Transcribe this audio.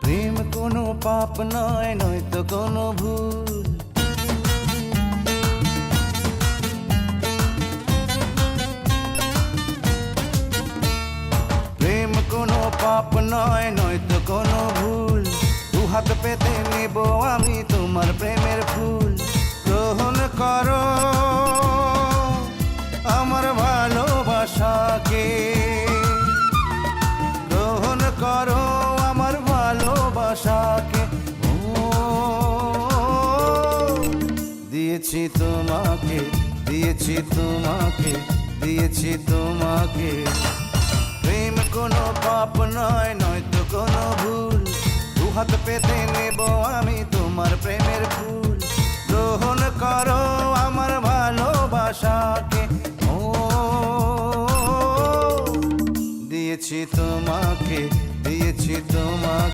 প্রেম কোনো পাপ নয়, নয়তো কোনো ভুল। প্রেম কোনো পাপ নয়, নয়তো কোনো ভুল। দুহাত পেতে নেব আমি তোমার প্রেমের ফুল। গ্রহণ করো আমার ভালোবাসাকে, গ্রহণ করো আমার ভালোবাসাকে। ও দিয়েছি তোমাকে, দিয়েছি তোমাকে, দিয়েছি তোমাকে। প্রেম কোনো পাপ নয়, নয়তো কোনো ভুল। দুহাত পেতে নেব আমি তোমার প্রেমের ফুল। গ্রহণ করো আমার ভালোবাসাকে। ও দিয়েছি তোমাকে, দিয়েছি তোমাকে।